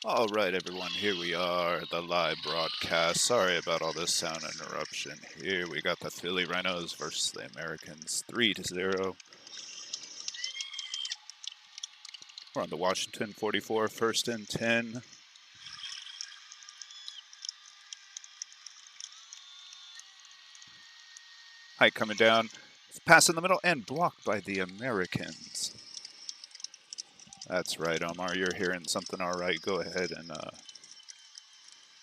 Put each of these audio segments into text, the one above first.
All right, everyone, here we are, the live broadcast. Sorry about all this sound interruption. Here we got the Philly Rhinos versus the Americans, 3-0. We're on the Washington 44, 1st and 10. Hike coming down, pass in the middle, and blocked by the Americans. That's right, Omar, you're hearing something all right. Go ahead and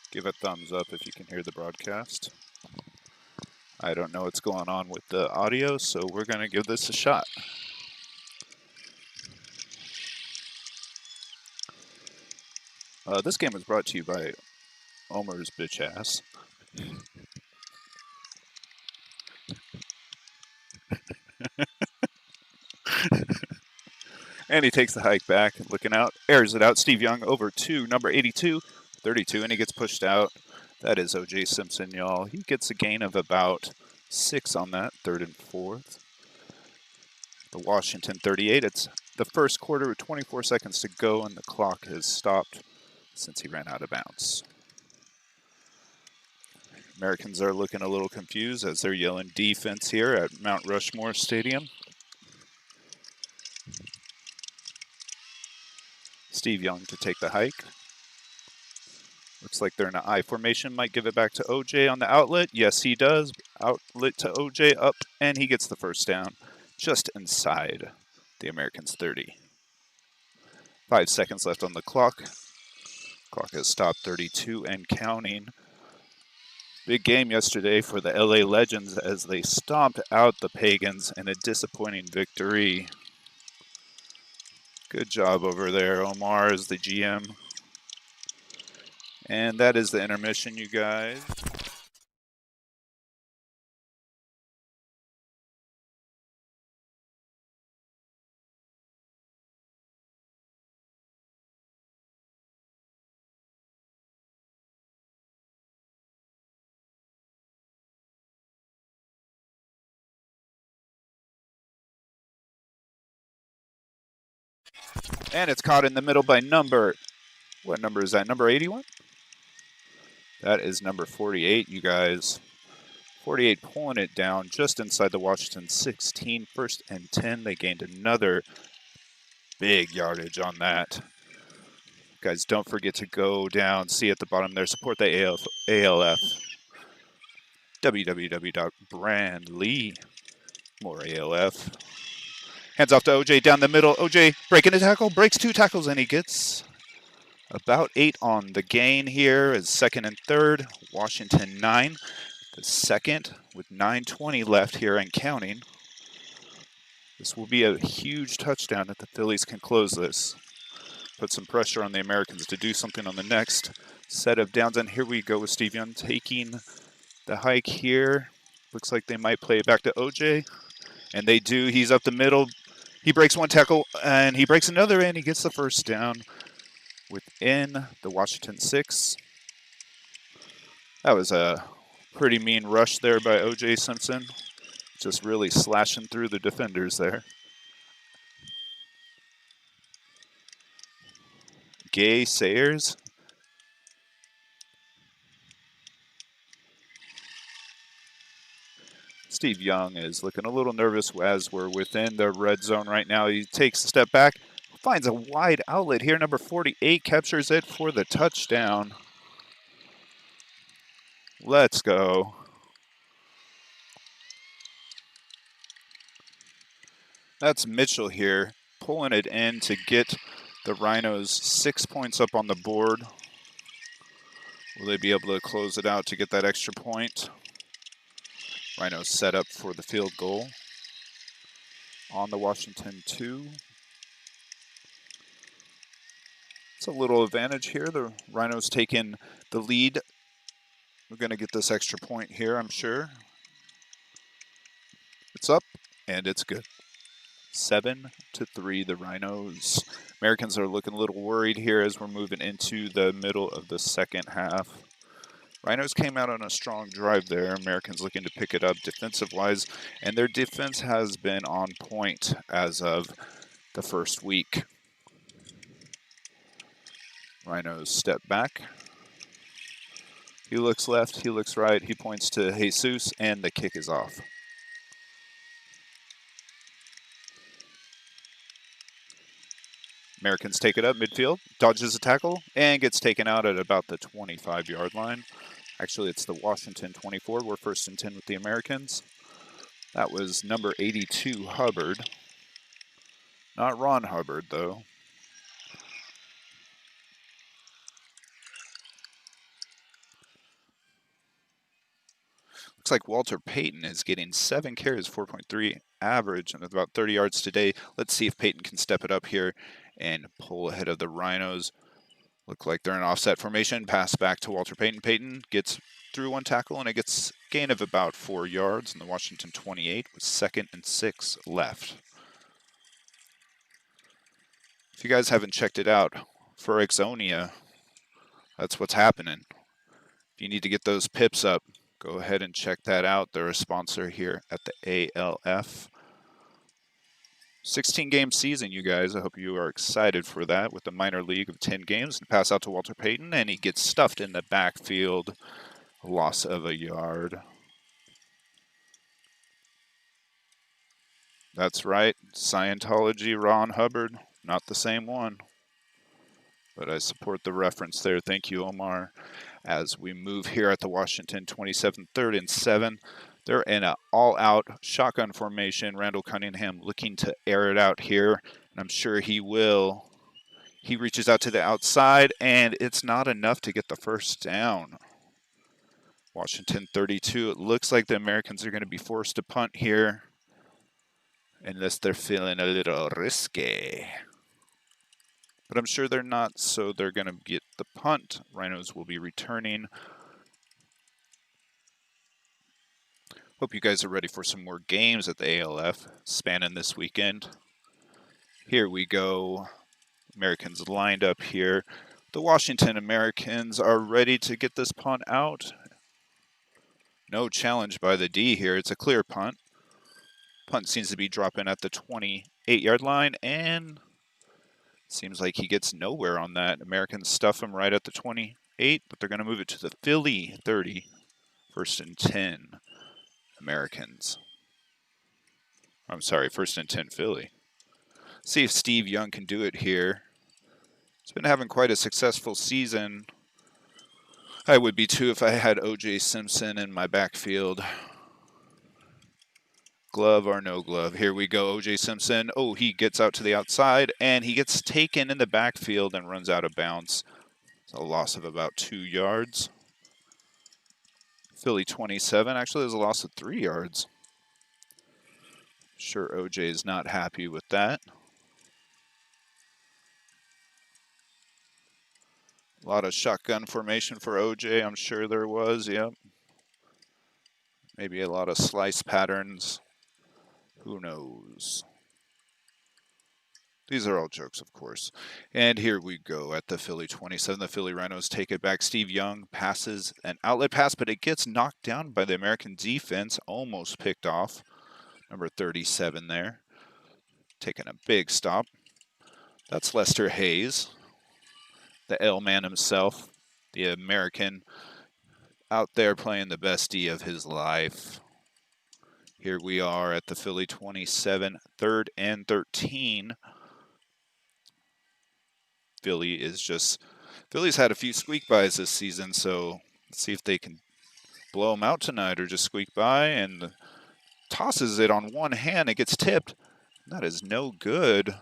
give a thumbs up if you can hear the broadcast. I don't know what's going on with the audio, so we're going to give this a shot. This game was brought to you by Omar's bitch ass. And he takes the hike back, looking out, airs it out. Steve Young over to number 82, 32, and he gets pushed out. That is O.J. Simpson, y'all. He gets a gain of about 6 on that, 3rd and 4th. The Washington 38, it's the first quarter with 24 seconds to go, and the clock has stopped since he ran out of bounds. Americans are looking a little confused as they're yelling defense here at Mount Rushmore Stadium. Steve Young to take the hike. Looks like they're in an I formation. Might give it back to OJ on the outlet. Yes, he does. Outlet to OJ up, and he gets the first down just inside the Americans' 30. 5 seconds left on the clock. Clock has stopped, 32 and counting. Big game yesterday for the LA Legends as they stomped out the Pagans in a disappointing victory. Good job over there, Omar, as the GM. And that is the intermission, you guys. And it's caught in the middle by number, what number is that? Number 81? That is number 48, you guys. 48 pulling it down just inside the Washington 16, 1st and 10. They gained another big yardage on that. Guys, don't forget to go down, see at the bottom there, support the ALF. www.brandly. More ALF. Hands off to OJ down the middle. OJ breaking a tackle, breaks 2 tackles, and he gets about 8 on the gain here as second and third. Washington 9. The second with 9:20 left here and counting. This will be a huge touchdown if the Phillies can close this. Put some pressure on the Americans to do something on the next set of downs. And here we go with Steve Young taking the hike here. Looks like they might play it back to OJ. And they do. He's up the middle. He breaks 1 tackle, and he breaks another, and he gets the first down within the Washington 6. That was a pretty mean rush there by O.J. Simpson. Just really slashing through the defenders there. Gay Sayers. Steve Young is looking a little nervous as we're within the red zone right now. He takes a step back, finds a wide outlet here. Number 48 captures it for the touchdown. Let's go. That's Mitchell here, pulling it in to get the Rhinos 6 points up on the board. Will they be able to close it out to get that extra point? Rhinos set up for the field goal on the Washington 2. It's a little advantage here. The Rhinos taking the lead. We're going to get this extra point here, I'm sure. It's up, and it's good. 7-3, the Rhinos. Americans are looking a little worried here as we're moving into the middle of the second half. Rhinos came out on a strong drive there. Americans looking to pick it up defensive-wise, and their defense has been on point as of the first week. Rhinos step back. He looks left, he looks right, he points to Jesus, and the kick is off. Americans take it up midfield, dodges a tackle, and gets taken out at about the 25-yard line. Actually, it's the Washington 24. We're 1st and 10 with the Americans. That was number 82, Hubbard. Not Ron Hubbard, though. Looks like Walter Payton is getting 7 carries, 4.3 average, and about 30 yards today. Let's see if Payton can step it up here and pull ahead of the Rhinos. Look like they're in offset formation. Pass back to Walter Payton. Payton gets through 1 tackle, and it gets a gain of about 4 yards in the Washington 28 with 2nd and 6 left. If you guys haven't checked it out, for Exonia, that's what's happening. If you need to get those pips up, go ahead and check that out. They're a sponsor here at the ALF. 16-game season, you guys. I hope you are excited for that with the minor league of 10 games. And pass out to Walter Payton, and he gets stuffed in the backfield. A loss of a yard. That's right. Scientology, Ron Hubbard. Not the same one. But I support the reference there. Thank you, Omar. As we move here at the Washington 27, 3rd and 7. They're in an all-out shotgun formation. Randall Cunningham looking to air it out here, and I'm sure he will. He reaches out to the outside, and it's not enough to get the first down. Washington 32. It looks like the Americans are going to be forced to punt here, unless they're feeling a little risky. But I'm sure they're not, so they're going to get the punt. Rhinos will be returning. Hope you guys are ready for some more games at the ALF spanning this weekend. Here we go. Americans lined up here. The Washington Americans are ready to get this punt out. No challenge by the D here. It's a clear punt. Punt seems to be dropping at the 28-yard line, and seems like he gets nowhere on that. Americans stuff him right at the 28, but they're going to move it to the Philly 30. 1st and 10. Americans. I'm sorry, 1st and 10 Philly. See if Steve Young can do it here. He's been having quite a successful season. I would be too if I had O.J. Simpson in my backfield. Glove or no glove. Here we go, O.J. Simpson. Oh, he gets out to the outside, and he gets taken in the backfield and runs out of bounds. It's a loss of about 2 yards. Philly 27. Actually, there's a loss of 3 yards. Sure, O.J. is not happy with that. A lot of shotgun formation for O.J., I'm sure there was, yep. Maybe a lot of slice patterns. Who knows? These are all jokes, of course. And here we go at the Philly 27. The Philly Rhinos take it back. Steve Young passes an outlet pass, but it gets knocked down by the American defense, almost picked off. Number 37 there, taking a big stop. That's Lester Hayes, the L-man himself, the American out there playing the best D of his life. Here we are at the Philly 27, 3rd and 13. Philly's had a few squeak bys this season, so let's see if they can blow them out tonight or just squeak by. And tosses it on one hand. It gets tipped. That is no good.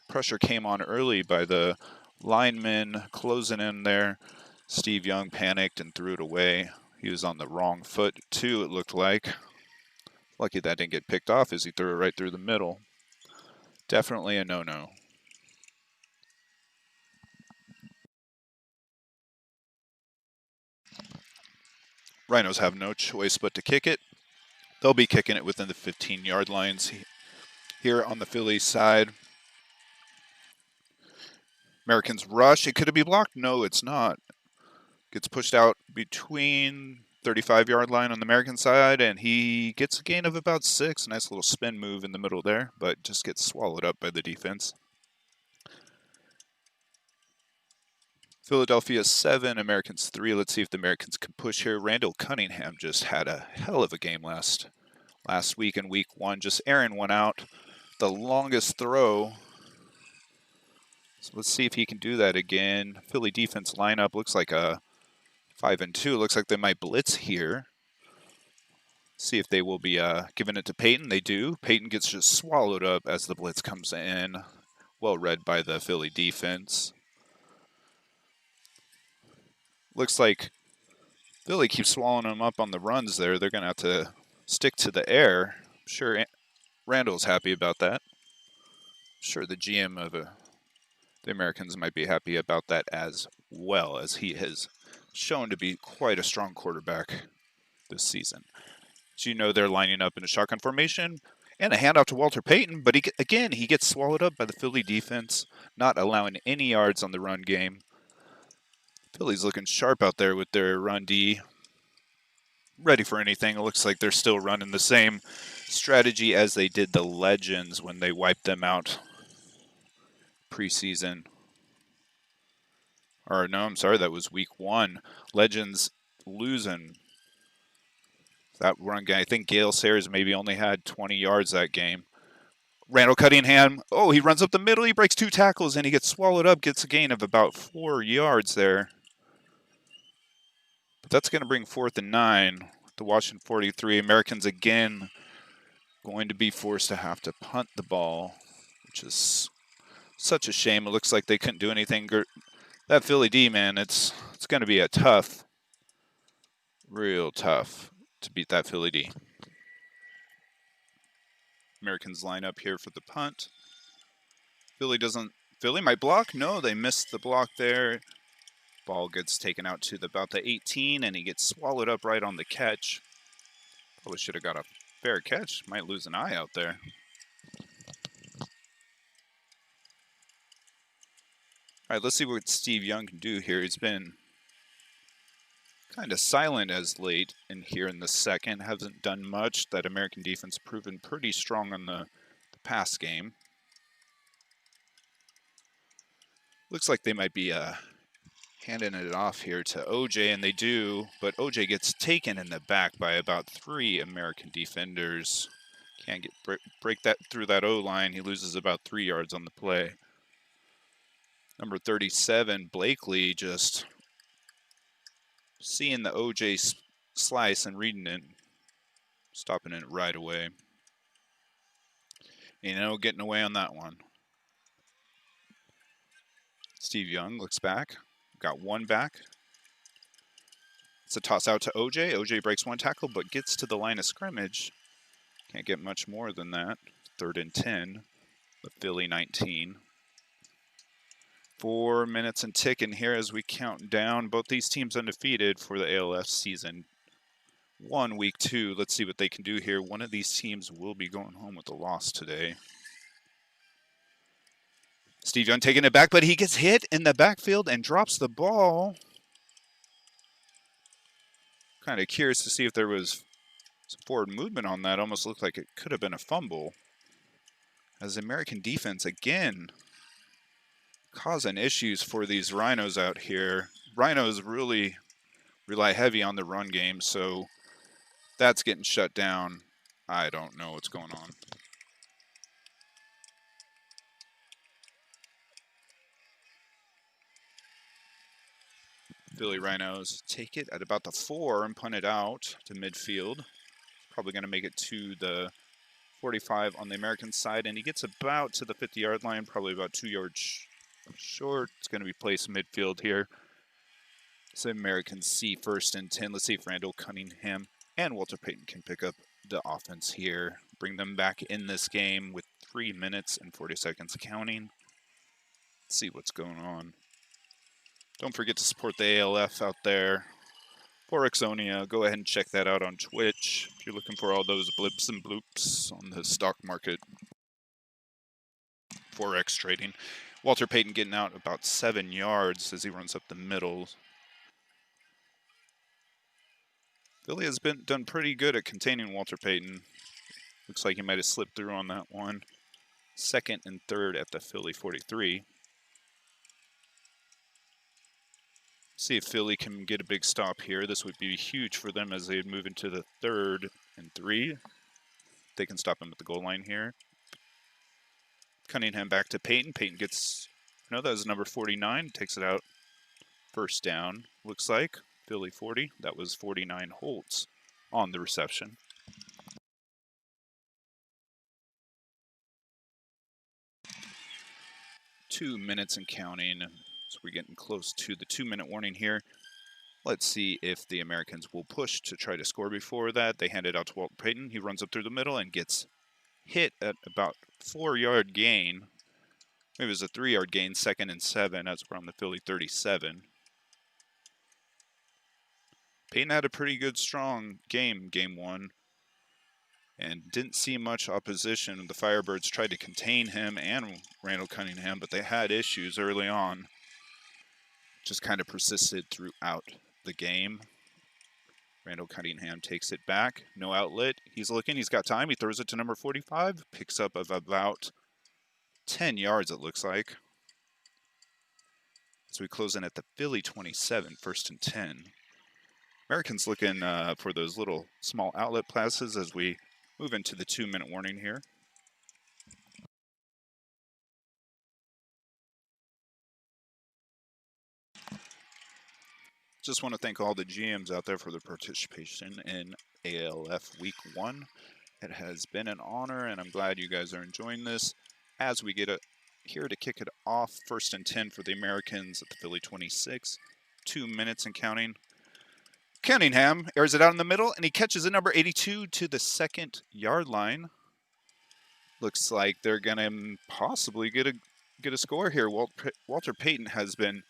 Pressure came on early by the lineman closing in there. Steve Young panicked and threw it away. He was on the wrong foot, too, it looked like. Lucky that didn't get picked off as he threw it right through the middle. Definitely a no-no. Rhinos have no choice but to kick it. They'll be kicking it within the 15-yard lines here on the Philly side. Americans rush. It could it be blocked? No, it's not. Gets pushed out between 35-yard line on the American side, and he gets a gain of about 6. Nice little spin move in the middle there, but just gets swallowed up by the defense. Philadelphia 7, Americans 3. Let's see if the Americans can push here. Randall Cunningham just had a hell of a game last week in week 1, just airing one out. The longest throw. So let's see if he can do that again. Philly defense lineup looks like a 5-2. Looks like they might blitz here. See if they will be giving it to Peyton. They do. Peyton gets just swallowed up as the blitz comes in. Well read by the Philly defense. Looks like Philly keeps swallowing them up on the runs there. They're going to have to stick to the air. I'm sure Randall's happy about that. I'm sure the GM of the Americans might be happy about that as well, as he has shown to be quite a strong quarterback this season. So you know they're lining up in a shotgun formation and a handoff to Walter Payton, but he gets swallowed up by the Philly defense, not allowing any yards on the run game. Philly's looking sharp out there with their run D. Ready for anything. It looks like they're still running the same strategy as they did the Legends when they wiped them out preseason. Or no, I'm sorry, that was week 1. Legends losing that run game. I think Gale Sayers maybe only had 20 yards that game. Randall Cunningham, oh, he runs up the middle, he breaks 2 tackles, and he gets swallowed up, gets a gain of about 4 yards there. But that's going to bring 4th and 9. The Washington 43. Americans again going to be forced to have to punt the ball, which is such a shame. It looks like they couldn't do anything. That Philly D, man, it's going to be a tough, real tough to beat that Philly D. Americans line up here for the punt. Philly might block. No, they missed the block there. Ball gets taken out to about the 18, and he gets swallowed up right on the catch. Probably should have got a fair catch. Might lose an eye out there. All right, let's see what Steve Young can do here. He's been kind of silent as late in here in the second. Hasn't done much. That American defense proven pretty strong on the pass game. Looks like they might be handing it off here to OJ, and they do, but OJ gets taken in the back by about 3 American defenders. Can't break that through that O-line. He loses about 3 yards on the play. Number 37, Blakely, just seeing the OJ slice and reading it, stopping it right away. Getting away on that one. Steve Young looks back. Got one back. It's a toss out to OJ. OJ breaks one tackle, but gets to the line of scrimmage. Can't get much more than that. 3rd and 10. The Philly 19. 4 minutes and ticking here as we count down. Both these teams undefeated for the ALF season 1, week 2. Let's see what they can do here. One of these teams will be going home with a loss today. Steve Young taking it back, but he gets hit in the backfield and drops the ball. Kind of curious to see if there was some forward movement on that. Almost looked like it could have been a fumble. As the American defense, again, causing issues for these Rhinos out here. Rhinos really rely heavy on the run game, so that's getting shut down. I don't know what's going on. Philly Rhinos take it at about the 4 and punt it out to midfield. Probably going to make it to the 45 on the American side, and he gets about to the 50-yard line, probably about 2 yards short. It's going to be placed midfield here. So Americans see 1st and 10. Let's see if Randall Cunningham and Walter Payton can pick up the offense here. Bring them back in this game with 3 minutes and 40 seconds counting. Let's see what's going on. Don't forget to support the ALF out there. Forexonia, go ahead and check that out on Twitch if you're looking for all those blips and bloops on the stock market. Forex trading. Walter Payton getting out about 7 yards as he runs up the middle. Philly has done pretty good at containing Walter Payton. Looks like he might have slipped through on that one. 2nd and 3rd at the Philly 43. See if Philly can get a big stop here. This would be huge for them as they move into the 3rd and 3. They can stop him at the goal line here. Cunningham back to Payton. Payton gets, no, that was number 49. Takes it out. 1st down, looks like. Philly 40. That was 49 Holtz on the reception. Two minutes and counting. So we're getting close to the 2-minute warning here. Let's see if the Americans will push to try to score before that. They hand it out to Walter Payton. He runs up through the middle and gets hit at about 4-yard gain. Maybe it was a 3-yard gain, 2nd and 7 as we're on the Philly 37. Payton had a pretty good, strong game 1. And didn't see much opposition. The Firebirds tried to contain him and Randall Cunningham, but they had issues early on. Just kind of persisted throughout the game. Randall Cunningham takes it back. No outlet. He's looking. He's got time. He throws it to number 45. Picks up of about 10 yards, it looks like. So we close in at the Philly 27, 1st and 10. Americans looking for those little small outlet passes as we move into the 2-minute warning here. Just want to thank all the GMs out there for their participation in ALF Week 1. It has been an honor, and I'm glad you guys are enjoying this. As we get here to kick it off, 1st and 10 for the Americans at the Philly 26. 2 minutes and counting. Cunningham airs it out in the middle, and he catches it number 82 to the 2nd-yard line. Looks like they're going to possibly get a score here. Walter Payton has been...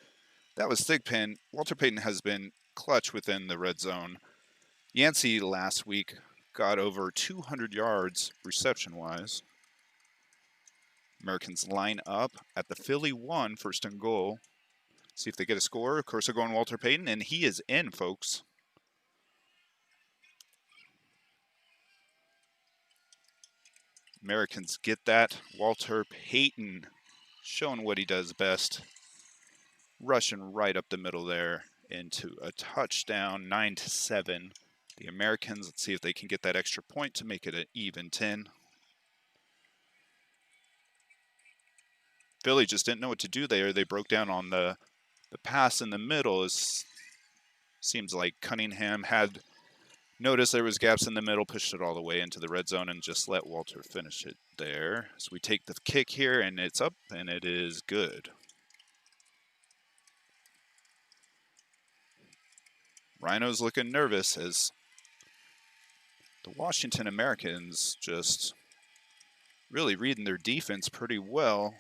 That was Thigpen. Walter Payton has been clutch within the red zone. Yancey last week got over 200 yards reception-wise. Americans line up at the Philly 1, 1st and goal. See if they get a score. Of course, they're going Walter Payton, and he is in, folks. Americans get that. Walter Payton showing what he does best. Rushing right up the middle there into a touchdown, 9-7. The Americans, let's see if they can get that extra point to make it an even 10. Philly just didn't know what to do there. They broke down on the pass in the middle. Seems like Cunningham had noticed there was gaps in the middle, pushed it all the way into the red zone, and just let Walter finish it there. So we take the kick here, and it's up, and it is good. Rhinos looking nervous as the Washington Americans just really reading their defense pretty well.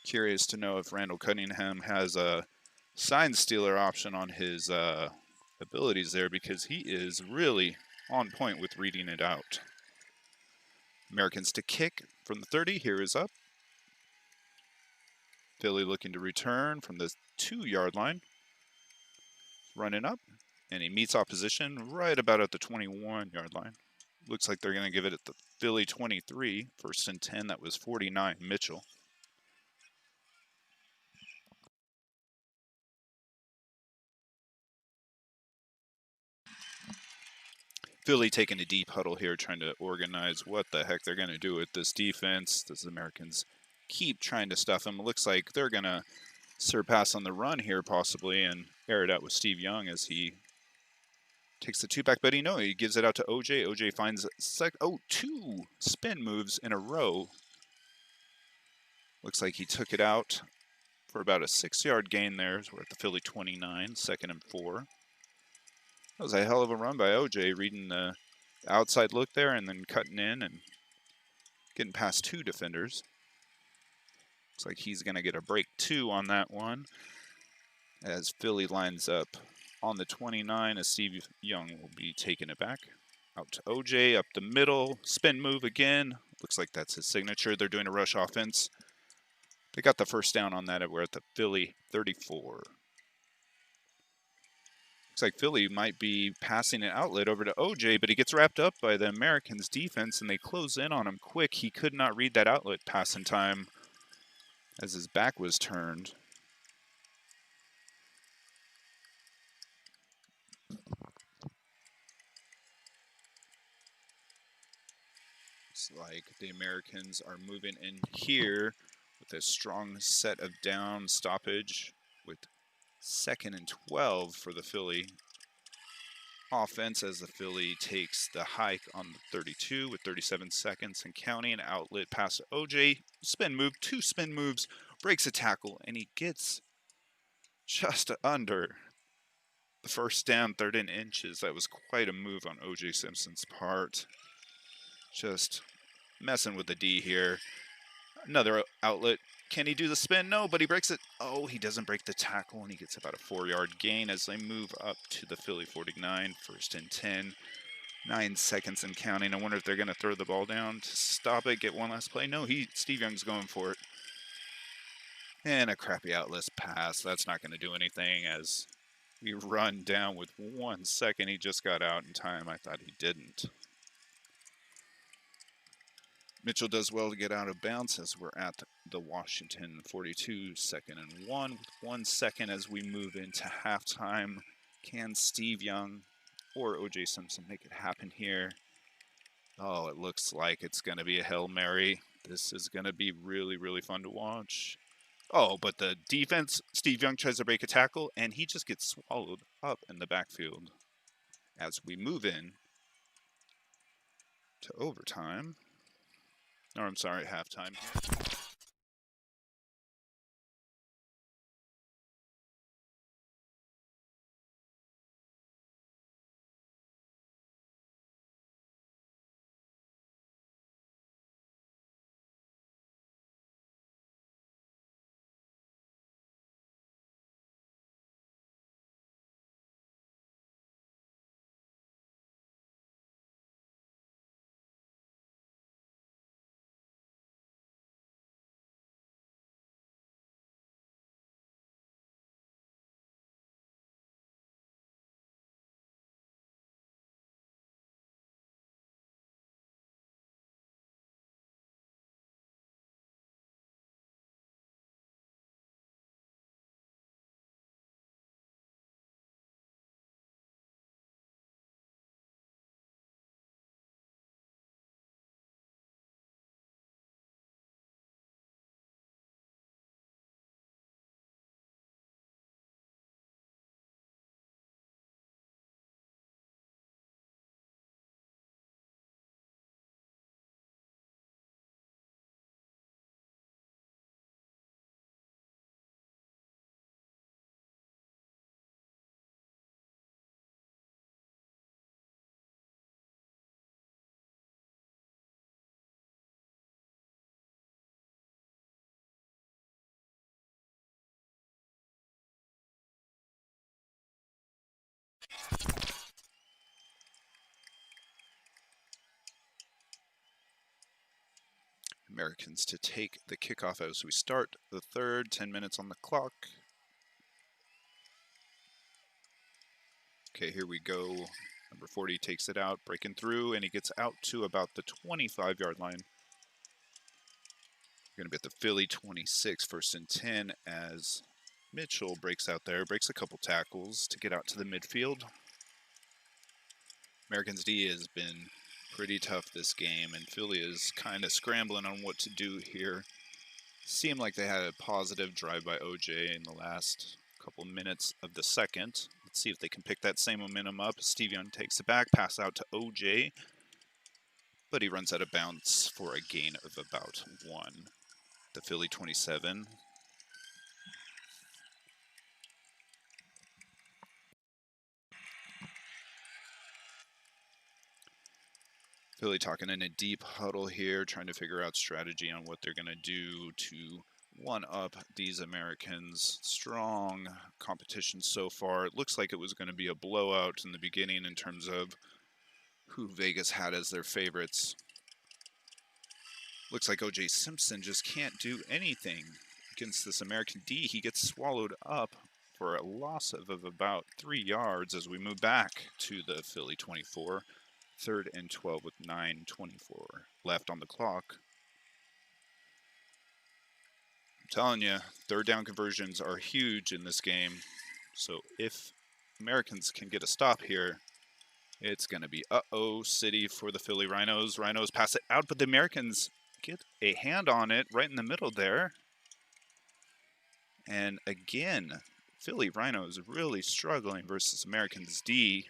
Curious to know if Randall Cunningham has a sign stealer option on his abilities there, because he is really on point with reading it out. Americans to kick from the 30. Here is up. Philly looking to return from the 2-yard line. Running up, and he meets opposition right about at the 21-yard line. Looks like they're going to give it at the Philly 23, 1st and 10. That was 49, Mitchell. Philly taking a deep huddle here, trying to organize what the heck they're going to do with this defense. Those Americans keep trying to stuff them. It looks like they're going to surpass on the run here possibly and air it out with Steve Young as he takes the 2-back, but he gives it out to OJ. OJ finds 2 spin moves in a row. Looks like he took it out for about a 6-yard gain there. So we're at the Philly 29, 2nd and 4. That was a hell of a run by OJ, reading the outside look there and then cutting in and getting past 2 defenders. Looks like he's going to get a break 2 on that one as Philly lines up on the 29 as Steve Young will be taking it back. Out to OJ, up the middle, spin move again. Looks like that's his signature. They're doing a rush offense. They got the first down on that. We're at the Philly 34. Looks like Philly might be passing an outlet over to OJ, but he gets wrapped up by the Americans' defense, and they close in on him quick. He could not read that outlet pass in time as his back was turned. Looks like the Americans are moving in here with a strong set of down stoppage with 2nd and 12 for the Philly offense as the Philly takes the hike on the 32 with 37 seconds and counting. An outlet pass to OJ. Spin move, 2 spin moves, breaks a tackle, and he gets just under the first down, 3rd and inches. That was quite a move on OJ Simpson's part. Just messing with the D here. Another outlet. Can he do the spin? No, but he breaks it. Oh, he doesn't break the tackle, and he gets about a 4-yard gain as they move up to the Philly 49, 1st and 10. 9 seconds and counting. I wonder if they're going to throw the ball down to stop it, get one last play. No, Steve Young's going for it. And a crappy outlet pass. That's not going to do anything as we run down with 1 second. He just got out in time. I thought he didn't. Mitchell does well to get out of bounds as we're at the Washington 42, 2nd and 1. With 1 second as we move into halftime. Can Steve Young or OJ Simpson make it happen here? Oh, it looks like it's going to be a Hail Mary. This is going to be really, really fun to watch. Oh, but the defense, Steve Young tries to break a tackle, and he just gets swallowed up in the backfield as we move in to overtime. Or I'm sorry, halftime here. Americans to take the kickoff as we start the third, 10 minutes on the clock. Okay, here we go. Number 40 takes it out, breaking through, and he gets out to about the 25-yard line. We're going to be at the Philly 26, 1st and 10, as Mitchell breaks out there, breaks a couple tackles to get out to the midfield. Americans D has been pretty tough this game, and Philly is kind of scrambling on what to do here. Seemed like they had a positive drive by OJ in the last couple minutes of the second. Let's see if they can pick that same momentum up. Steve Young takes it back, pass out to OJ, but he runs out of bounds for a gain of about 1. The Philly 27. Philly talking in a deep huddle here, trying to figure out strategy on what they're going to do to one-up these Americans. Strong competition so far. It looks like it was going to be a blowout in the beginning in terms of who Vegas had as their favorites. Looks like O.J. Simpson just can't do anything against this American D. He gets swallowed up for a loss of about 3 yards as we move back to the Philly 24. 3rd and 12 with 9:24 left on the clock. I'm telling you, third down conversions are huge in this game. So if Americans can get a stop here, it's going to be uh-oh city for the Philly Rhinos. Rhinos pass it out, but the Americans get a hand on it right in the middle there. And again, Philly Rhinos really struggling versus Americans D.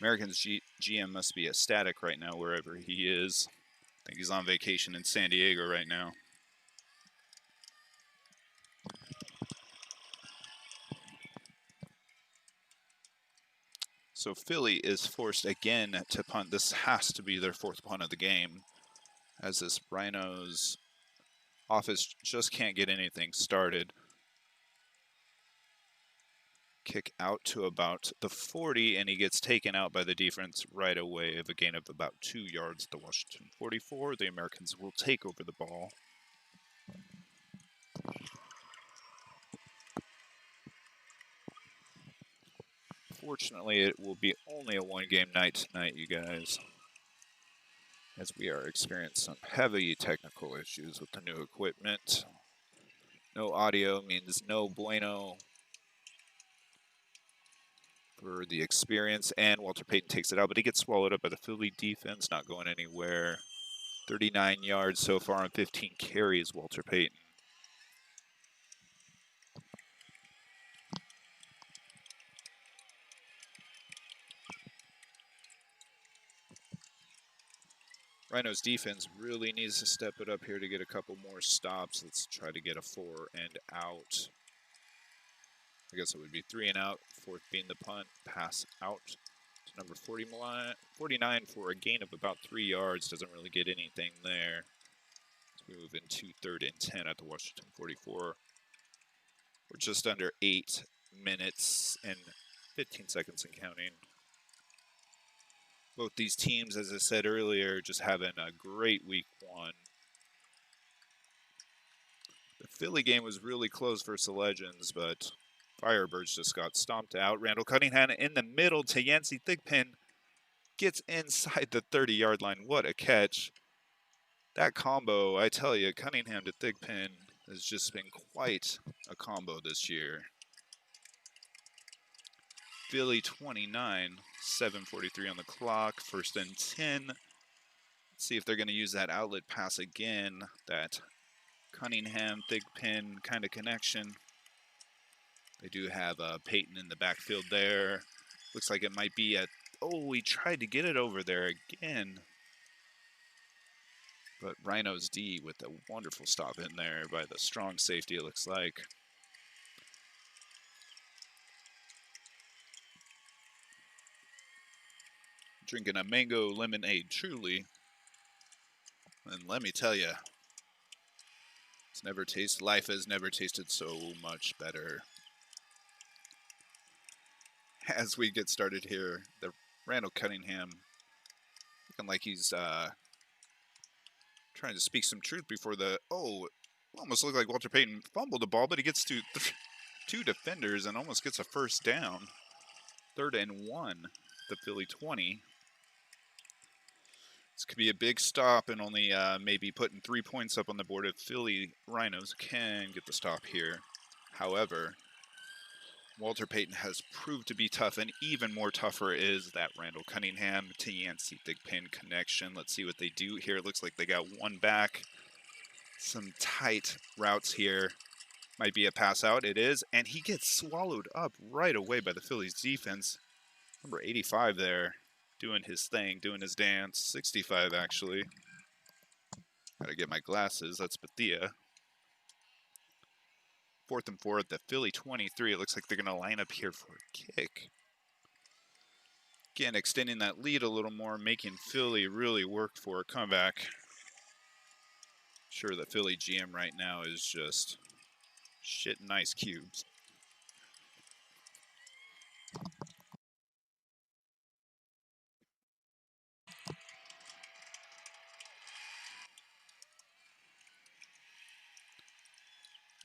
Americans GM must be ecstatic right now wherever he is. I think he's on vacation in San Diego right now. So Philly is forced again to punt. This has to be their 4th punt of the game, as this Rhinos offense just can't get anything started. Kick out to about the 40, and he gets taken out by the defense right away of a gain of about 2 yards at the Washington 44. The Americans will take over the ball. Fortunately, it will be only a 1-game night tonight, you guys, as we are experiencing some heavy technical issues with the new equipment. No audio means no bueno for the experience, and Walter Payton takes it out, but he gets swallowed up by the Philly defense, not going anywhere. 39 yards so far on 15 carries, Walter Payton. Rhinos defense really needs to step it up here to get a couple more stops. Let's try to get a 4 and out. I guess it would be 3 and out, 4th being the punt, pass out to number 49 for a gain of about 3 yards. Doesn't really get anything there. As we move into 3rd and 10 at the Washington 44. We're just under 8 minutes and 15 seconds and counting. Both these teams, as I said earlier, just having a great week 1. The Philly game was really close versus the Legends, but Firebirds just got stomped out. Randall Cunningham in the middle to Yancey Thigpen. Gets inside the 30-yard line. What a catch. That combo, I tell you, Cunningham to Thigpen has just been quite a combo this year. Philly 29, 7:43 on the clock, 1st and 10. Let's see if they're going to use that outlet pass again, that Cunningham, Thigpen kind of connection. They do have Peyton in the backfield there. Looks like it might be oh, he tried to get it over there again. But Rhinos D with a wonderful stop in there by the strong safety, it looks like. Drinking a mango lemonade, truly. And let me tell you, life has never tasted so much better. as we get started here. The Randall Cunningham looking like he's trying to speak some truth before the, almost looked like Walter Payton fumbled the ball, but he gets to two defenders and almost gets a first down. 3rd and 1, the Philly 20. This could be a big stop and only maybe putting 3 points up on the board if Philly Rhinos can get the stop here. However, Walter Payton has proved to be tough, and even more tougher is that Randall Cunningham to Yancey Thigpen connection. Let's see what they do here. It looks like they got one back. Some tight routes here. Might be a pass out. It is, and he gets swallowed up right away by the Phillies defense. Number 85 there, doing his thing, doing his dance. 65 actually. Gotta get my glasses. That's Bethia. 4th and 4 at the Philly 23. It looks like they're gonna line up here for a kick. Again, extending that lead a little more, making Philly really work for a comeback. Sure, the Philly GM right now is just shitting ice cubes.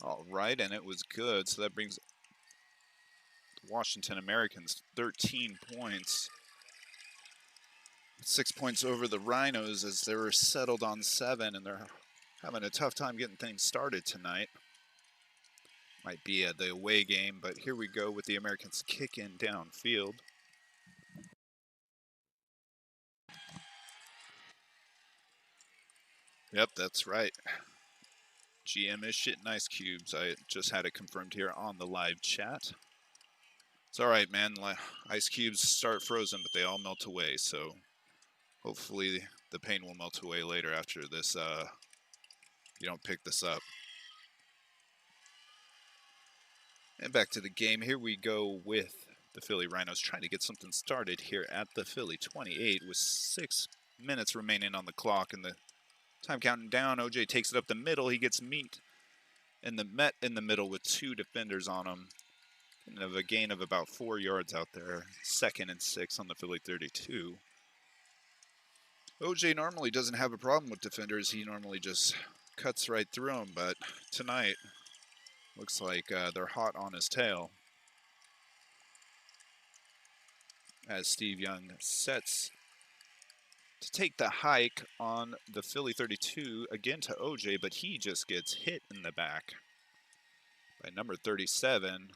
All right, and it was good. So that brings the Washington Americans 13 points. 6 points over the Rhinos as they were settled on 7, and they're having a tough time getting things started tonight. Might be the away game, but here we go with the Americans kicking downfield. Yep, that's right. GM is shitting ice cubes. I just had it confirmed here on the live chat. It's all right, man. Ice cubes start frozen, but they all melt away. So hopefully the pain will melt away later after this. You don't pick this up. And back to the game. Here we go with the Philly Rhinos trying to get something started here at the Philly 28 with 6 minutes remaining on the clock and the time counting down. OJ takes it up the middle. He gets met in the middle with 2 defenders on him. And of a gain of about 4 yards out there. 2nd and 6 on the Philly 32. OJ normally doesn't have a problem with defenders. He normally just cuts right through them. But tonight, looks like they're hot on his tail. As Steve Young sets to take the hike on the Philly 32 again to OJ, but he just gets hit in the back by number 37.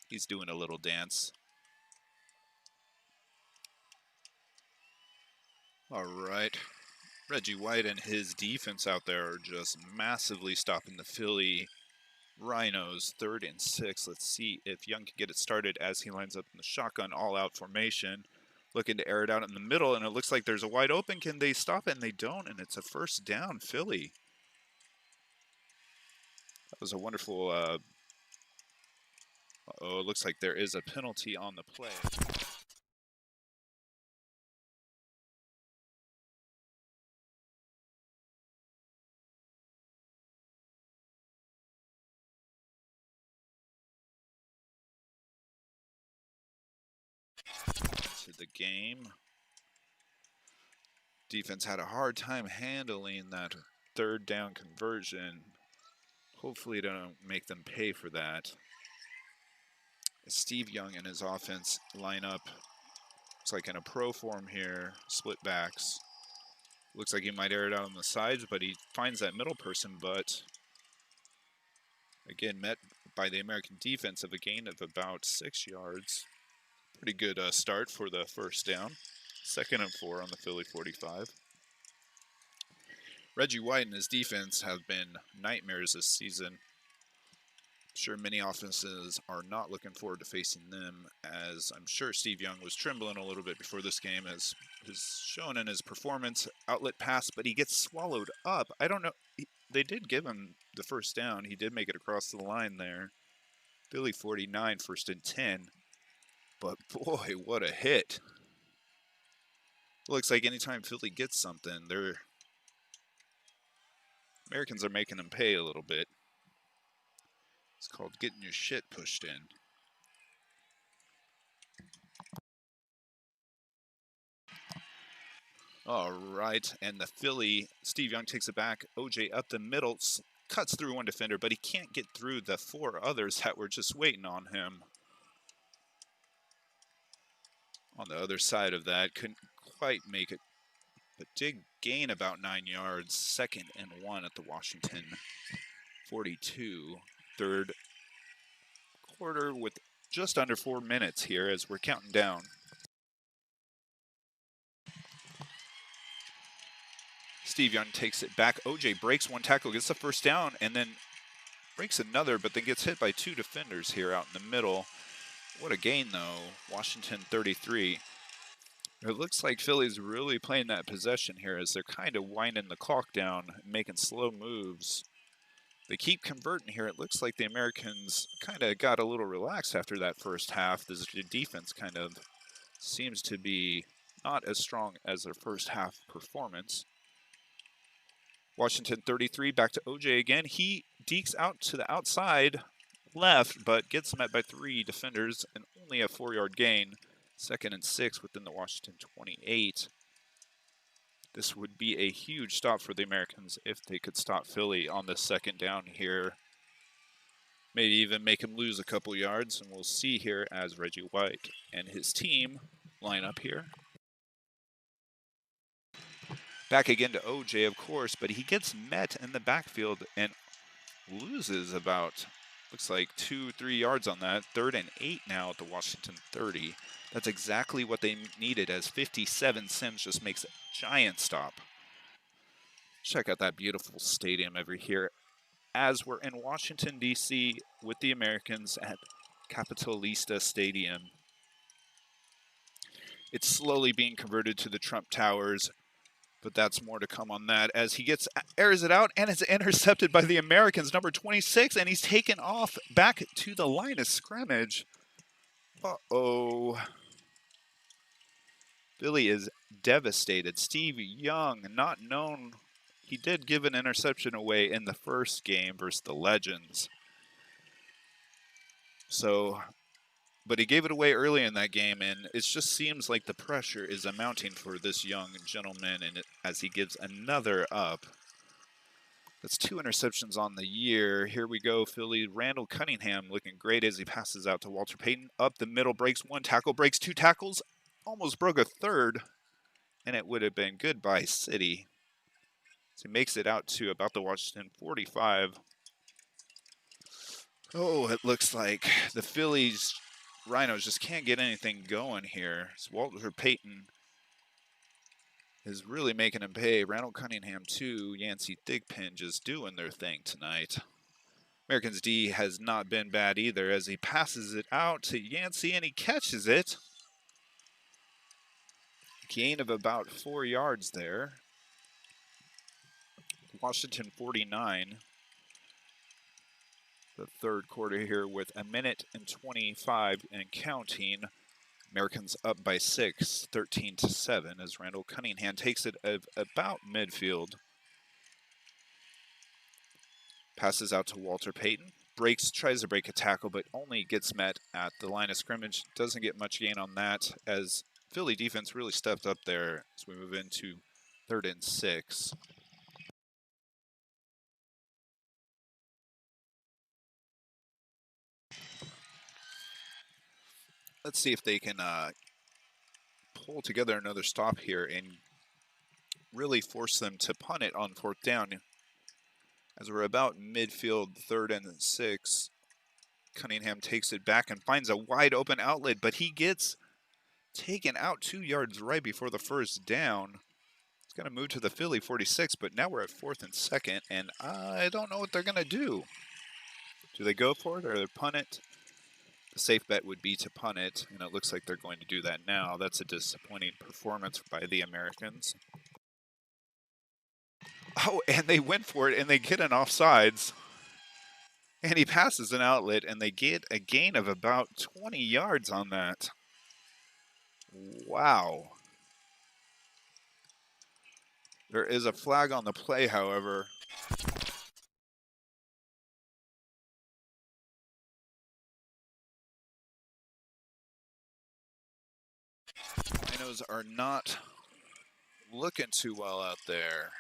He's doing a little dance. All right. Reggie White and his defense out there are just massively stopping the Philly Rhinos. 3rd and 6. Let's see if Young can get it started as he lines up in the shotgun all-out formation. Looking to air it out in the middle, and it looks like there's a wide open. Can they stop it? And they don't, and it's a first down, Philly. That was a wonderful... it looks like there is a penalty on the play. To the game. Defense had a hard time handling that 3rd down conversion. Hopefully they don't make them pay for that. Steve Young and his offense line up. Looks like in a pro form here, split backs. Looks like he might air it out on the sides, but he finds that middle person, but again, met by the American defense of a gain of about 6 yards. Pretty good start for the first down. 2nd and 4 on the Philly 45. Reggie White and his defense have been nightmares this season. Sure, many offenses are not looking forward to facing them, as I'm sure Steve Young was trembling a little bit before this game, as is shown in his performance. Outlet pass, but he gets swallowed up. I don't know. They did give him the first down. He did make it across the line there. Philly 49, 1st and 10. But boy, what a hit. Looks like anytime Philly gets something, Americans are making them pay a little bit. It's called getting your shit pushed in. All right, and the Philly, Steve Young takes it back. OJ up the middle, cuts through one defender, but he can't get through the 4 others that were just waiting on him. On the other side of that, couldn't quite make it, but did gain about 9 yards. 2nd and 1 at the Washington 42. Third quarter with just under 4 minutes here as we're counting down. Steve Young takes it back. OJ breaks one tackle, gets the first down, and then breaks another, but then gets hit by 2 defenders here out in the middle. What a gain, though. Washington 33. It looks like Philly's really playing that possession here as they're kind of winding the clock down and making slow moves. They keep converting here. It looks like the Americans kind of got a little relaxed after that first half. The defense kind of seems to be not as strong as their first half performance. Washington 33, back to OJ again. He dekes out to the outside left, but gets met by 3 defenders and only a 4-yard gain. 2nd and 6 within the Washington 28. This would be a huge stop for the Americans if they could stop Philly on the 2nd down here. Maybe even make him lose a couple yards, and we'll see here as Reggie White and his team line up here. Back again to OJ, of course, but he gets met in the backfield and loses about, looks like 2-3 yards on that. 3rd and 8 now at the Washington 30. That's exactly what they needed as 57 Sims just makes a giant stop. Check out that beautiful stadium over here as we're in Washington, D.C. with the Americans at Capitalista Stadium. It's slowly being converted to the Trump Towers, but that's more to come on that as he airs it out, and it's intercepted by the Americans, number 26, and he's taken off back to the line of scrimmage. Uh-oh. Billy is devastated. Steve Young, not known, he did give an interception away in the first game versus the Legends. So, but he gave it away early in that game, and it just seems like the pressure is amounting for this young gentleman, and as he gives another up. That's 2 interceptions on the year. Here we go, Philly. Randall Cunningham looking great as he passes out to Walter Payton. Up the middle, breaks 1 tackle, breaks 2 tackles, almost broke a 3rd, and it would have been goodbye City. So he makes it out to about the Washington 45. Oh, it looks like the Phillies Rhinos just can't get anything going here. So Walter Payton is really making him pay. Randall Cunningham too. Yancey Thigpen just doing their thing tonight. Americans D has not been bad either as he passes it out to Yancey and he catches it. Gain of about 4 yards there. Washington 49. The 3rd quarter here with 1:25 and counting. Americans up by 6, 13-7 as Randall Cunningham takes it about midfield. Passes out to Walter Payton. Tries to break a tackle, but only gets met at the line of scrimmage. Doesn't get much gain on that as Philly defense really stepped up there as we move into 3rd and 6. Let's see if they can pull together another stop here and really force them to punt it on 4th down. As we're about midfield, 3rd and 6, Cunningham takes it back and finds a wide open outlet, but he gets taken out 2 yards right before the first down. It's going to move to the Philly 46, but now we're at 4th and 2nd, and I don't know what they're going to do. Do they go for it or they punt it? The safe bet would be to punt it, and it looks like they're going to do that now. That's a disappointing performance by the Americans. Oh, and they went for it, and they get an offsides. And he passes an outlet, and they get a gain of about 20 yards on that. Wow. There is a flag on the play, however. Rhinos are not looking too well out there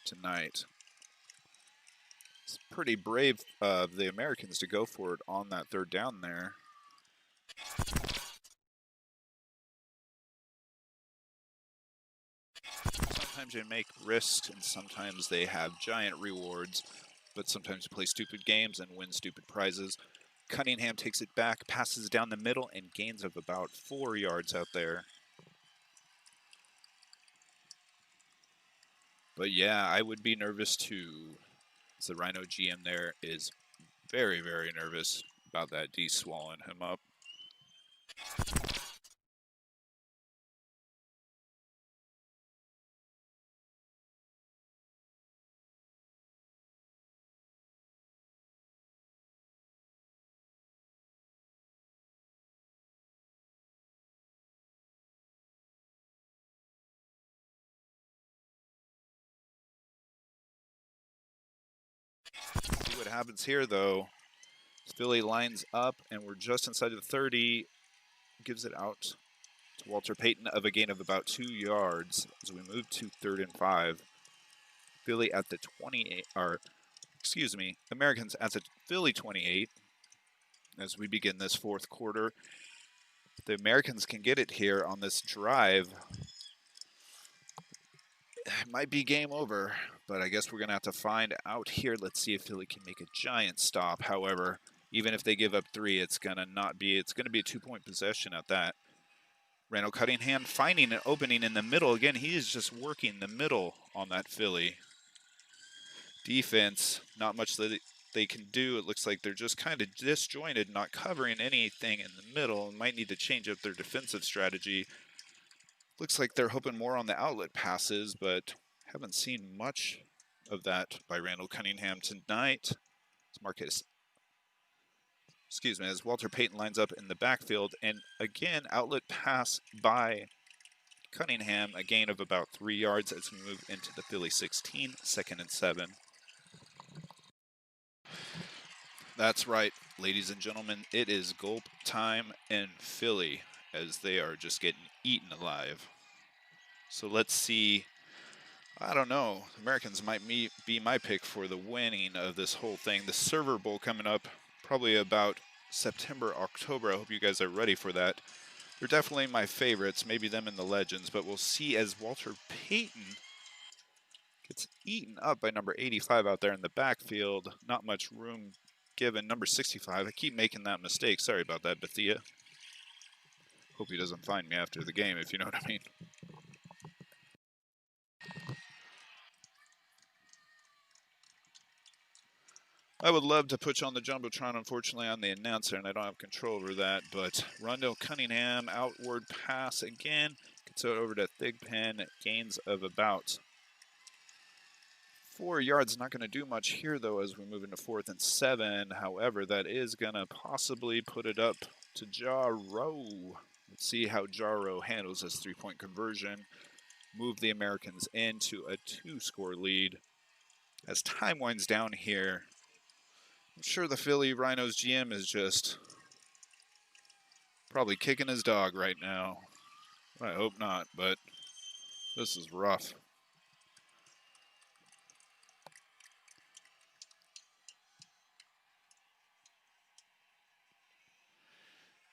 tonight. It's pretty brave of the Americans to go for it on that third down there. Sometimes they make risks and sometimes they have giant rewards, but sometimes you play stupid games and win stupid prizes. Cunningham takes it back, passes down the middle, and gains of about 4 yards out there. But yeah, I would be nervous too. The Rhino GM there is very, very nervous about that D swallowing him up. See what happens here though. Philly lines up and we're just inside of the 30. Gives it out to Walter Payton of a gain of about 2 yards as we move to 3rd and 5. Philly at the 28, or excuse me, Americans at the Philly 28 as we begin this fourth quarter. The Americans can get it here on this drive. It might be game over, but I guess we're going to have to find out here. Let's see if Philly can make a giant stop. However, even if they give up 3, it's going to be a 2-point possession at that. Randall Cunningham finding an opening in the middle. Again, he is just working the middle on that Philly defense. Not much that they can do. It looks like they're just kind of disjointed, not covering anything in the middle, and might need to change up their defensive strategy. Looks like they're hoping more on the outlet passes, but haven't seen much of that by Randall Cunningham tonight. As Walter Payton lines up in the backfield, and again, outlet pass by Cunningham, a gain of about 3 yards as we move into the Philly 16, 2nd and 7. That's right, ladies and gentlemen, it is gulp time in Philly as they are just getting eaten alive. So let's see. I don't know. Americans might be my pick for the winning of this whole thing. The Server Bowl coming up probably about September, October. I hope you guys are ready for that. They're definitely my favorites, maybe them and the Legends, but we'll see as Walter Payton gets eaten up by number 85 out there in the backfield. Not much room given. Number 65, I keep making that mistake. Sorry about that, Bethia. Hope he doesn't find me after the game, if you know what I mean. I would love to put you on the Jumbotron. Unfortunately, I'm the announcer, and I don't have control over that. But Rondell Cunningham, outward pass again. Gets it over to Thigpen. Gains of about 4 yards. Not going to do much here, though, as we move into 4th and 7. However, that is going to possibly put it up to Jarrow. Let's see how Jarrow handles this 3-point conversion. Move the Americans into a 2-score lead. As time winds down here, I'm sure the Philly Rhinos GM is just probably kicking his dog right now. I hope not, but this is rough.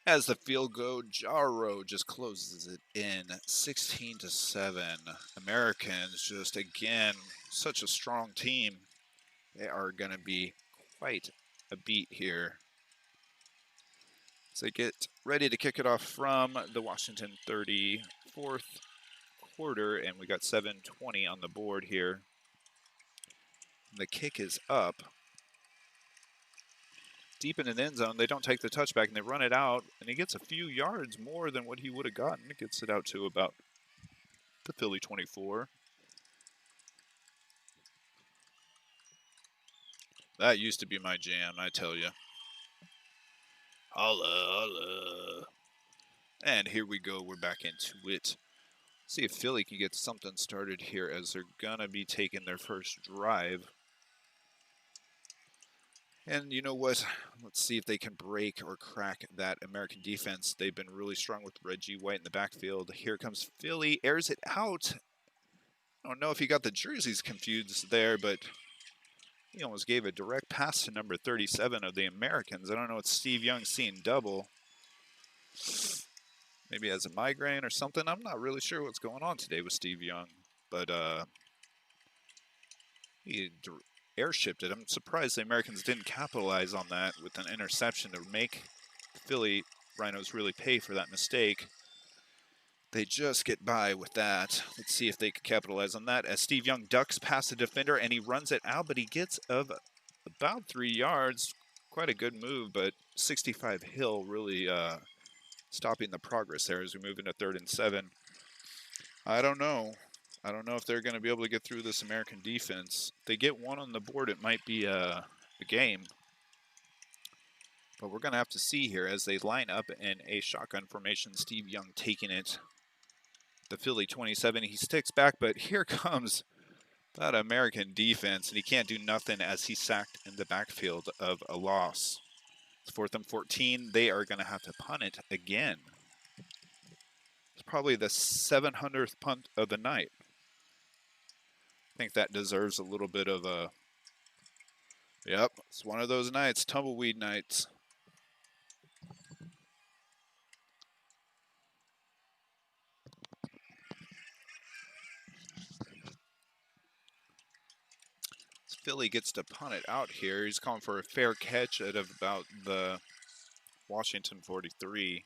As the field goal, Jarrow just closes it in 16-7. Americans just, again, such a strong team. They are going to be quite a beat here. So they get ready to kick it off from the Washington 34th quarter, and we got 7:20 on the board here. The kick is up. Deep in the end zone, they don't take the touchback, and they run it out, and he gets a few yards more than what he would have gotten. It gets it out to about the Philly 24. That used to be my jam, I tell you. Holla, holla. And here we go. We're back into it. See if Philly can get something started here as they're going to be taking their first drive. And you know what? Let's see if they can break or crack that American defense. They've been really strong with Reggie White in the backfield. Here comes Philly, airs it out. I don't know if he got the jerseys confused there, but he almost gave a direct pass to number 37 of the Americans. I don't know what Steve Young's seeing double. Maybe he has a migraine or something. I'm not really sure what's going on today with Steve Young, but he airshipped it. I'm surprised the Americans didn't capitalize on that with an interception to make the Philly Rhinos really pay for that mistake. They just get by with that. Let's see if they can capitalize on that as Steve Young ducks past the defender and he runs it out, but he gets of about 3 yards. Quite a good move, but 65 Hill really stopping the progress there as we move into 3rd and 7. I don't know. I don't know if they're going to be able to get through this American defense. If they get one on the board, it might be a game. But we're going to have to see here as they line up in a shotgun formation. Steve Young taking it. The Philly 27, he sticks back, but here comes that American defense, and he can't do nothing as he's sacked in the backfield of a loss. It's 4th and 14. They are going to have to punt it again. It's probably the 700th punt of the night. I think that deserves a little bit of a, yep, it's one of those nights, tumbleweed nights. Philly gets to punt it out here. He's calling for a fair catch at about the Washington 43.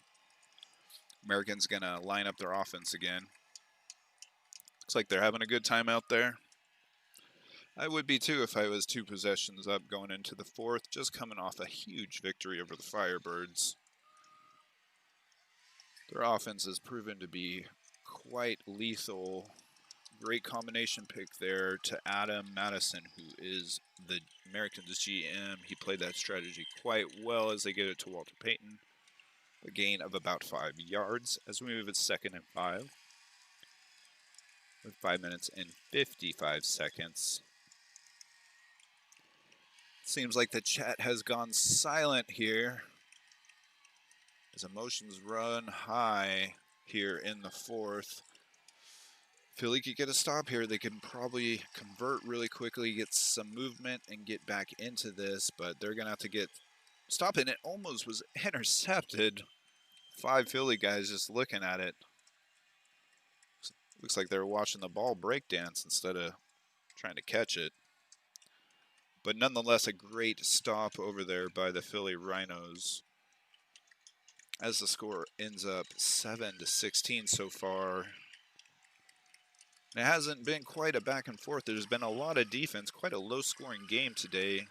Americans gonna line up their offense again. Looks like they're having a good time out there. I would be too if I was 2 possessions up going into the 4th, just coming off a huge victory over the Firebirds. Their offense has proven to be quite lethal. Great combination pick there to Adam Madison, who is the Americans GM. He played that strategy quite well as they get it to Walter Payton. A gain of about 5 yards as we move it 2nd and 5. With 5 minutes and 55 seconds. Seems like the chat has gone silent here as emotions run high here in the 4th. Philly could get a stop here. They can probably convert really quickly, get some movement, and get back into this, but they're going to have to get stop, and it almost was intercepted. 5 Philly guys just looking at it. Looks like they were watching the ball breakdance instead of trying to catch it. But nonetheless, a great stop over there by the Philly Rhinos. As the score ends up 7-16 so far. It hasn't been quite a back and forth. There's been a lot of defense, quite a low-scoring game today.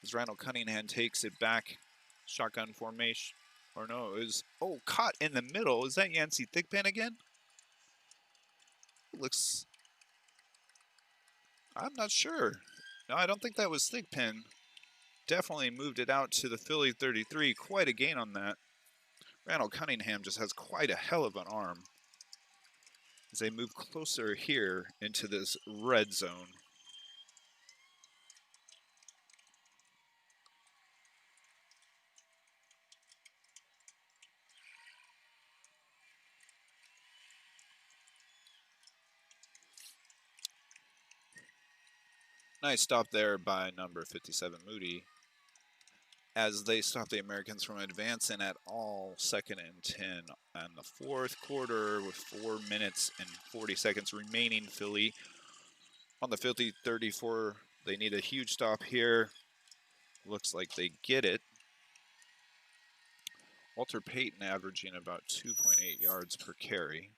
As Randall Cunningham takes it back, shotgun formation, or no, it was, oh, caught in the middle. Is that Yancey Thigpen again? Looks, I'm not sure. No, I don't think that was Thigpen. Definitely moved it out to the Philly 33. Quite a gain on that. Randall Cunningham just has quite a hell of an arm as they move closer here into this red zone. Nice stop there by number 57 Moody as they stop the Americans from advancing at all. 2nd and 10 and the 4th quarter with 4 minutes and 40 seconds remaining. Philly on the Philly 34. They need a huge stop here. Looks like they get it. Walter Payton averaging about 2.8 yards per carry.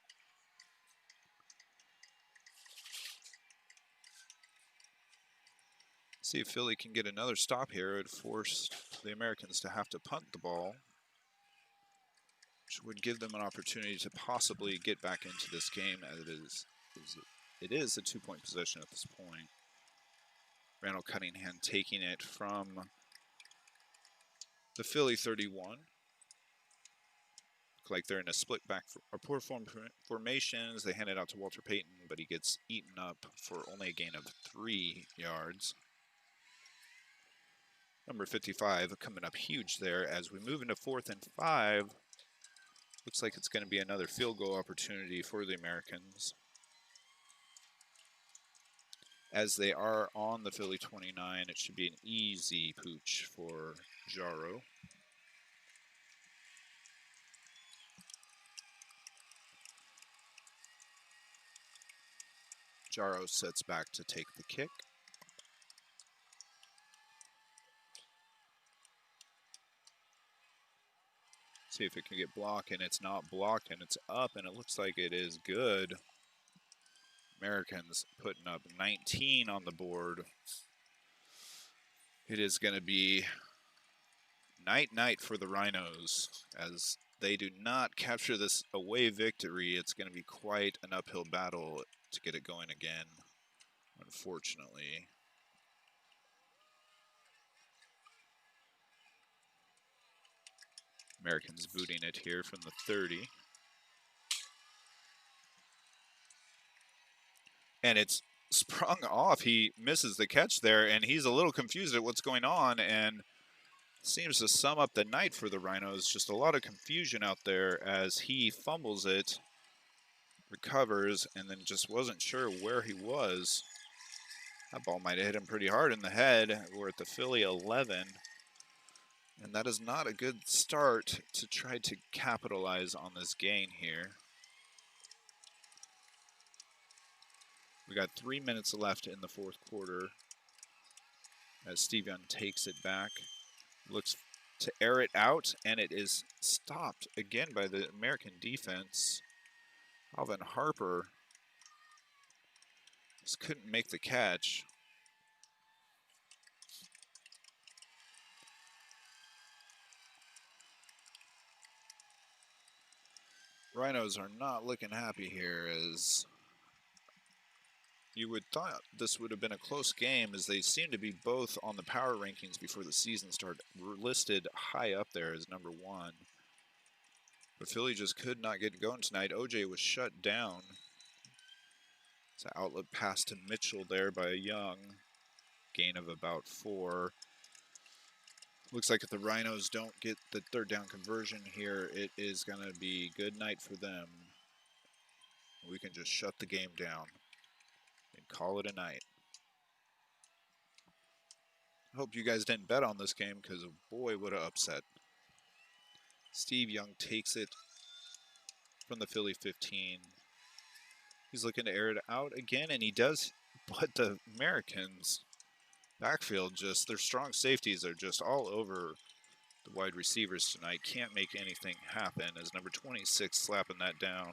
See if Philly can get another stop here. It would force the Americans to have to punt the ball, which would give them an opportunity to possibly get back into this game, as it is a 2-point possession at this point. Randall Cunningham taking it from the Philly 31. Look like they're in a split back or poor formations. They hand it out to Walter Payton, but he gets eaten up for only a gain of 3 yards. Number 55 coming up huge there as we move into 4th and 5. Looks like it's going to be another field goal opportunity for the Americans. As they are on the Philly 29, it should be an easy pooch for Jaro. Jaro sets back to take the kick. See if it can get blocked, and it's not blocked, and it's up, and it looks like it is good. Americans putting up 19 on the board. It is going to be night for the Rhinos. As they do not capture this away victory, it's going to be quite an uphill battle to get it going again, unfortunately. Americans booting it here from the 30. And it's sprung off. He misses the catch there, and he's a little confused at what's going on, and seems to sum up the night for the Rhinos. Just a lot of confusion out there as he fumbles it, recovers, and then just wasn't sure where he was. That ball might have hit him pretty hard in the head. We're at the Philly 11, and that is not a good start to try to capitalize on this gain here. We got 3 minutes left in the fourth quarter as Steve Young takes it back. Looks to air it out, and it is stopped again by the American defense. Alvin Harper just couldn't make the catch. Rhinos are not looking happy here, as you would thought this would have been a close game, as they seem to be both on the power rankings before the season started, listed high up there as number 1. But Philly just could not get going tonight. OJ was shut down. It's an outlet pass to Mitchell there by Young. Gain of about 4. Looks like if the Rhinos don't get the third down conversion here, it is going to be good night for them. We can just shut the game down and call it a night. I hope you guys didn't bet on this game, because boy, what an upset. Steve Young takes it from the Philly 15. He's looking to air it out again, and he does, but the Americans backfield, just their strong safeties are just all over the wide receivers tonight. Can't make anything happen, as number 26 slapping that down.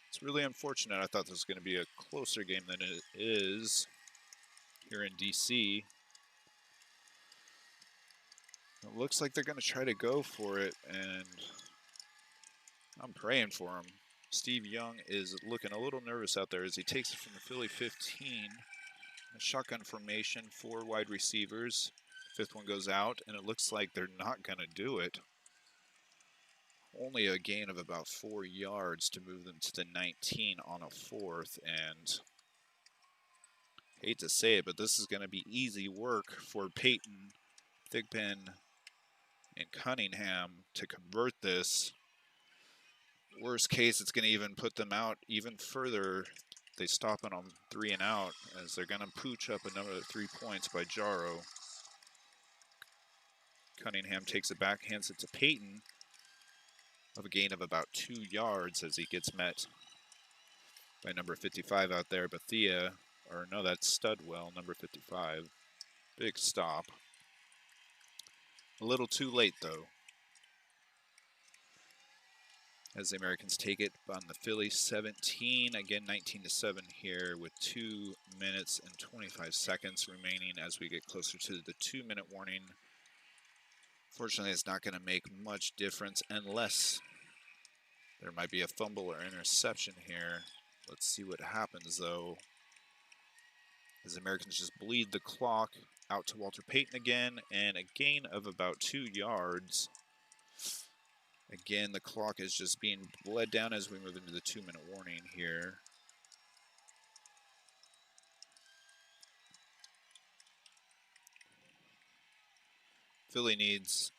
It's really unfortunate. I thought this was going to be a closer game than it is here in DC. It looks like they're going to try to go for it, and I'm praying for him. Steve Young is looking a little nervous out there as he takes it from the Philly 15. A shotgun formation, 4 wide receivers. Fifth one goes out, and it looks like they're not going to do it. Only a gain of about 4 yards to move them to the 19 on a 4th, and hate to say it, but this is going to be easy work for Peyton, Thigpen, and Cunningham to convert this. Worst case, it's going to even put them out even further. They stop it on 3 and out, as they're going to pooch up another 3 points by Jaro. Cunningham takes it back, hands it to Peyton, of a gain of about 2 yards, as he gets met by number 55 out there, Bethia, or no, that's Studwell, number 55. Big stop. A little too late, though, as the Americans take it on the Philly 17. Again, 19-7 here with 2 minutes and 25 seconds remaining as we get closer to the 2-minute warning. Fortunately, it's not going to make much difference unless there might be a fumble or interception here. Let's see what happens, though, as the Americans just bleed the clock out to Walter Payton again, and a gain of about 2 yards. Again, the clock is just being bled down as we move into the 2-minute warning here. Philly needs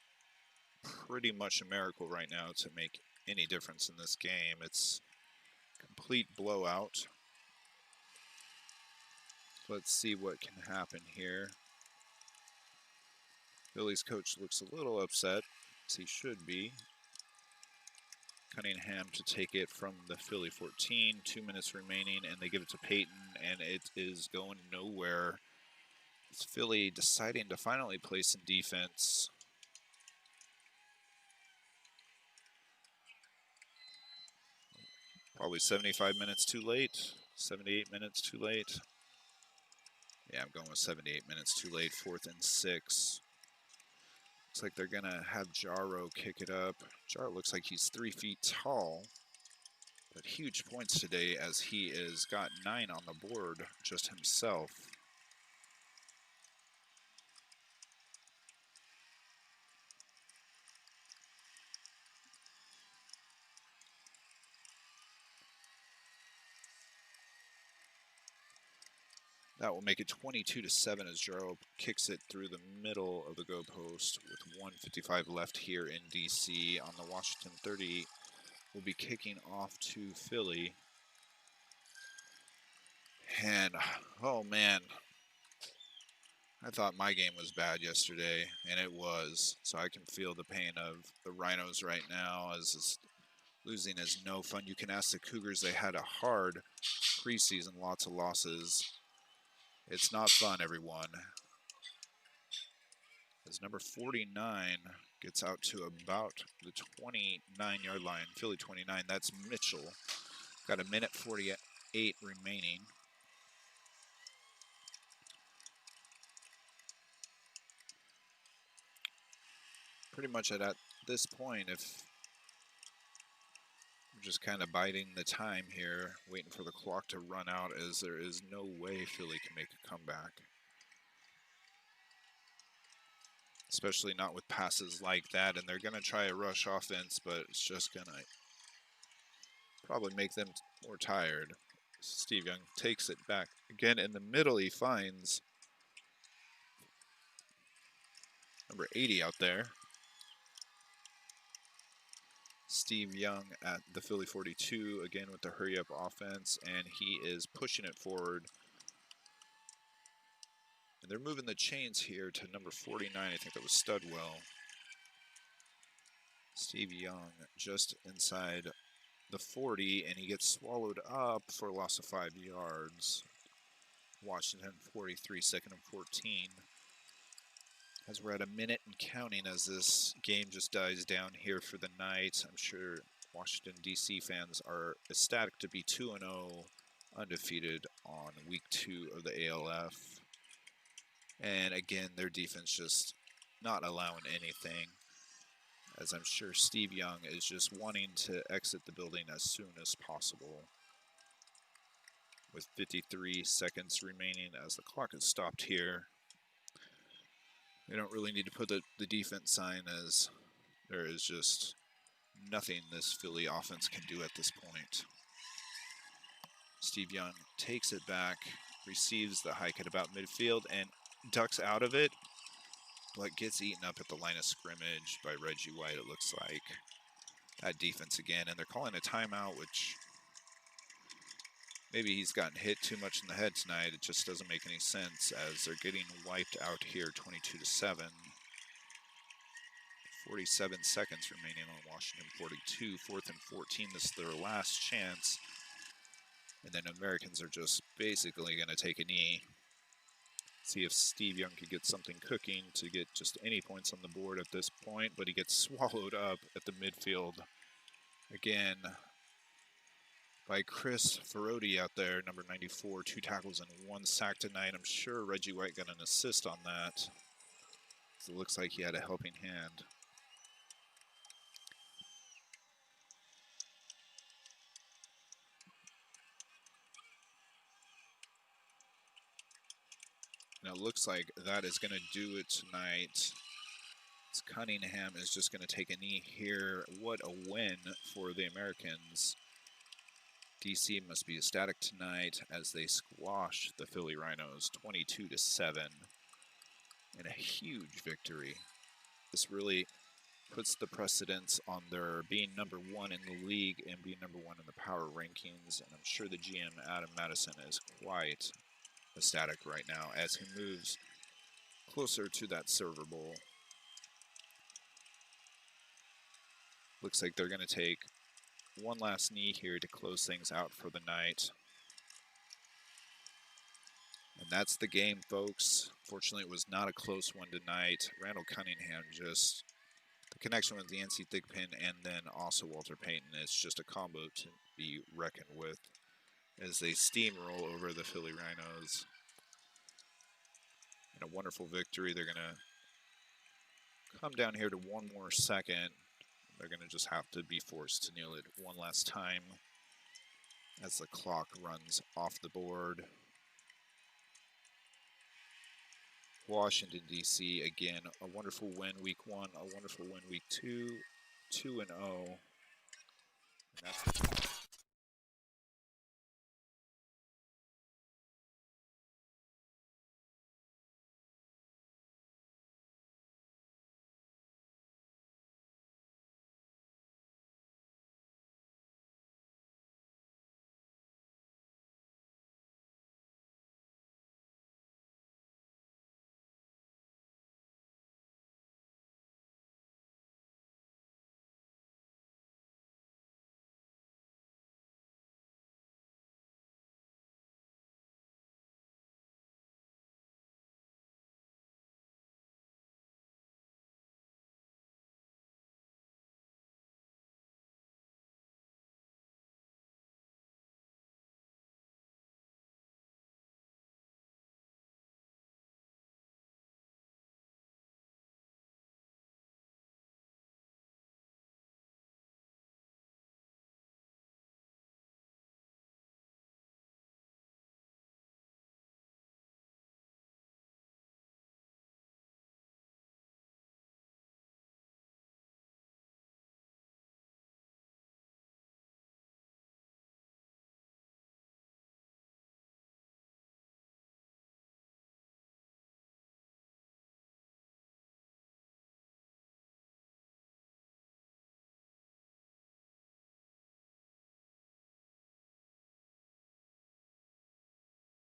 pretty much a miracle right now to make any difference in this game. It's Complete blowout. Let's see what can happen here. Philly's coach looks a little upset, as he should be. Cunningham to take it from the Philly 14, 2 minutes remaining, and they give it to Peyton, and it is going nowhere. It's Philly deciding to finally play some defense. Probably 75 minutes too late, 78 minutes too late. Yeah, I'm going with 78 minutes too late, 4th and 6. Looks like they're gonna have Jaro kick it up. Jaro looks like he's 3 feet tall, but huge points today as he has got 9 on the board just himself. That will make it 22-7 as Jaro kicks it through the middle of the goalpost with 1:55 left here in DC. On the Washington 30, will be kicking off to Philly. And, oh man, I thought my game was bad yesterday, and it was. So I can feel the pain of the Rhinos right now, as losing is no fun. You can ask the Cougars, they had a hard preseason, lots of losses. It's not fun, everyone. As number 49 gets out to about the 29-yard line, Philly 29, that's Mitchell. Got a minute 48 remaining. Pretty much at this point, if we're just kind of biding the time here, waiting for the clock to run out, as there is no way Philly can make a comeback. Especially not with passes like that, and they're going to try a rush offense, but it's just going to probably make them more tired. Steve Young takes it back. Again, in the middle, he finds number 80 out there. Steve Young at the Philly 42, again with the hurry-up offense, and he is pushing it forward. And they're moving the chains here to number 49, I think that was Studwell. Steve Young just inside the 40, and he gets swallowed up for a loss of 5 yards. Washington 43, 2nd and 14. As we're at a minute and counting as this game just dies down here for the night. I'm sure Washington, D.C. fans are ecstatic to be 2-0 undefeated on week 2 of the ALF. And again, their defense just not allowing anything, as I'm sure Steve Young is just wanting to exit the building as soon as possible. With 53 seconds remaining as the clock is stopped here. We don't really need to put the defense sign, as there is just nothing this Philly offense can do at this point. Steve Young takes it back, receives the hike at about midfield, and ducks out of it, but gets eaten up at the line of scrimmage by Reggie White, it looks like. That defense again, and they're calling a timeout, which maybe he's gotten hit too much in the head tonight. It just doesn't make any sense, as they're getting wiped out here 22-7. 47 seconds remaining on Washington 42, 4th and 14. This is their last chance. And then Americans are just basically going to take a knee. See if Steve Young could get something cooking to get just any points on the board at this point, but he gets swallowed up at the midfield again by Chris Ferroti out there, number 94, 2 tackles and 1 sack tonight. I'm sure Reggie White got an assist on that. So it looks like he had a helping hand. And it looks like that is going to do it tonight. Cunningham is just going to take a knee here. What a win for the Americans. DC must be ecstatic tonight as they squash the Philly Rhinos 22-7 in a huge victory. This really puts the precedence on their being #1 in the league and being #1 in the power rankings. And I'm sure the GM, Adam Madison, is quite ecstatic right now as he moves closer to that server bowl. Looks like they're going to take one last knee here to close things out for the night. And that's the game, folks. Fortunately, it was not a close one tonight. Randall Cunningham, just the connection with the NC Thigpen and then also Walter Payton is just a combo to be reckoned with as they steamroll over the Philly Rhinos. And a wonderful victory. They're going to come down here to one more second. They're going to just have to be forced to kneel it one last time as the clock runs off the board. Washington, D.C., again, a wonderful win week 1, a wonderful win week 2, 2-0. And that's